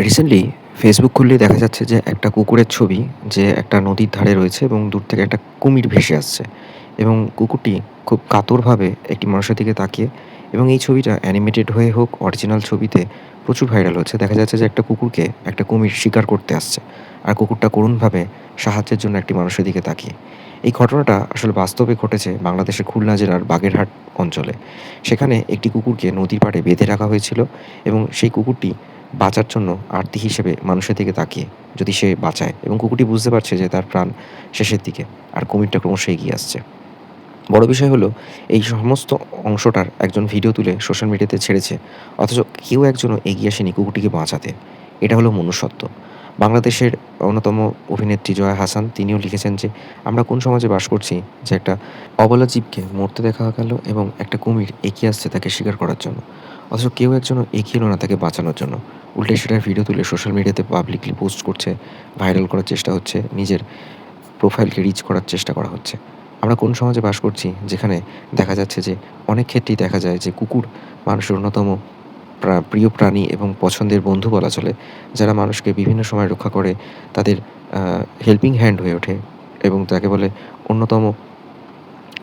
Recently Facebook খুললেই দেখা যাচ্ছে যে একটা কুকুরের ছবি যে একটা নদীর ধারে রয়েছে এবং দূর থেকে একটা কুমির ভেসে আসছে এবং কুকুরটি খুব কাতরভাবে একটি মানুষের দিকে তাকিয়ে এবং এই ছবিটা অ্যানিমেটেড হয়ে হোক অরিজিনাল ছবিতে প্রচুর ভাইরাল হচ্ছে। দেখা যাচ্ছে যে একটা কুকুরকে একটা কুমির শিকার করতে আসছে আর কুকুরটা করুণভাবে সাহায্যের জন্য একটি মানুষের দিকে তাকিয়ে। এই ঘটনাটা আসলে বাস্তবে ঘটেছে বাংলাদেশের খুলনা জেলার বাগেরহাট অঞ্চলে। সেখানে একটি কুকুরকে নদীর পাড়ে বেঁধে রাখা হয়েছিল এবং সেই কুকুরটি বাঁচার জন্য আরতি হিসেবে মানুষের দিকে তাকিয়ে যদি সে বাঁচায় এবং কুকুরটি বুঝতে পারছে যে তার প্রাণ শেষের দিকে আর কুমিরটা ক্রমশ এগিয়ে আসছে। বড় বিষয় হলো এই সমস্ত অংশটার একজন ভিডিও তুলে সোশ্যাল মিডিয়াতে ছেড়েছে। অথচ কেউ একজনও এগিয়ে আসেনি কুকুরটিকে বাঁচাতে। এটা হলো মনুষ্যত্ব। বাংলাদেশের অন্যতম অভিনেত্রী জয়া হাসান তিনিও লিখেছেন যে, "আমরা কোন সমাজে বাস করছি যে একটা অবলা জীবকে মরতে দেখা গেল এবং একটা কুমির এগিয়ে আসছে তাকে শিকার করার জন্য। অথচ কেউ একজনও এগিয়ে এলো না তাকে বাঁচানোর জন্য। উল্টে সেটার ভিডিও তুলে সোশ্যাল মিডিয়াতে পাবলিকলি পোস্ট করছে, ভাইরাল করার চেষ্টা হচ্ছে, নিজের প্রোফাইলকে রিচ করার চেষ্টা করা হচ্ছে। আমরা কোন সমাজে বাস করছি যেখানে দেখা যাচ্ছে যে অনেক ক্ষেত্রেই দেখা যায় যে কুকুর মানুষের অন্যতম প্রিয় প্রাণী এবং পছন্দের বন্ধু বলা চলে। যারা মানুষকে বিভিন্ন সময় রক্ষা করে তাদের আ হেল্পিং হ্যান্ড হয়ে ওঠে এবং তাকে বলে অন্যতম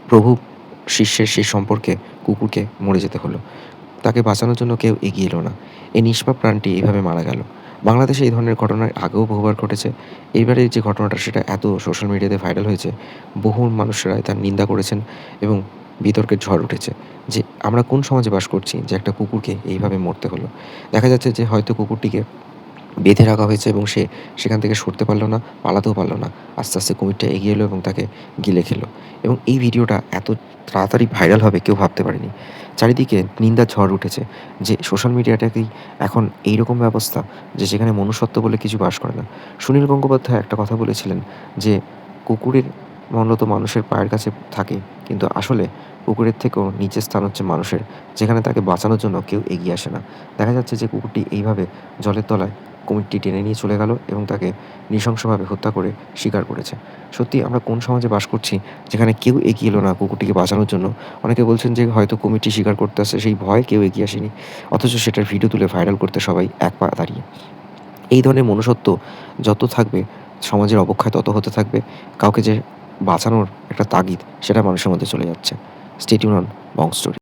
প্রভু শিষ্যের সেই সম্পর্কে কুকুরকে মরে যেতে হলো। তাকে বাঁচানোর জন্য কেউ এগিয়ে এলো না। এই নিষ্পাপ প্রাণটি এভাবে মারা গেল। বাংলাদেশে এই ধরনের ঘটনা আগেও বহুবার ঘটেছে। এইবারের যে ঘটনাটা সেটা এত সোশ্যাল মিডিয়াতে ভাইরাল হয়েছে, বহু মানুষেরা তার নিন্দা করেছেন এবং বিতর্কের ঝড় উঠেছে যে আমরা কোন সমাজে বাস করছি যে একটা কুকুরকে এইভাবে মরতে হলো। দেখা যাচ্ছে যে হয়তো কুকুরটিকে বেঁধে রাখা হয়েছে এবং সে সেখান থেকে সরতে পারল না, পালাতেও পারল না। আস্তে, আস্তে কুমিরটা এগিয়ে এলো এবং তাকে গিলে খেলো এবং এই ভিডিওটা এত তাড়াতাড়ি ভাইরাল হবে কেউ ভাবতে পারেনি। চারিদিকে নিন্দার ঝড় উঠেছে যে সোশ্যাল মিডিয়াটাকেই এখন এইরকম ব্যবস্থা যে সেখানে মনুষ্যত্ব বলে কিছু বাস করে না। সুনীল গঙ্গোপাধ্যায় একটা কথা বলেছিলেন যে, "কুকুরের মূলত মানুষের পায়ের কাছে থাকে কিন্তু আসলে কুকুরের থেকেও নিচের স্থান হচ্ছে মানুষের, যেখানে তাকে বাঁচানোর জন্য কেউ এগিয়ে আসে না।" দেখা যাচ্ছে যে কুকুরটি এইভাবে জলের তলায় কুমিরটি টেনে নিয়ে চলে গেল এবং তাকে নৃশংসভাবে হত্যা করে শিকার করেছে। সত্যি আমরা কোন সমাজে বাস করছি যেখানে কেউ এগিয়ে এলো না কুকুরটিকে বাঁচানোর জন্য। অনেকে বলছেন যে হয়তো কুমিরটি শিকার করতে আসছে সেই ভয়ে কেউ এগিয়ে আসেনি। অথচ সেটার ভিডিও তুলে ভাইরাল করতে সবাই এক পা দাঁড়িয়ে। এই ধরনের মনুষ্যত্ব যত থাকবে সমাজের অবক্ষয় তত হতে থাকবে। কাউকে যে বাঁচানোর একটা তাগিদ সেটা মানুষের মধ্যে চলে যাচ্ছে। Stay tune on Bong story.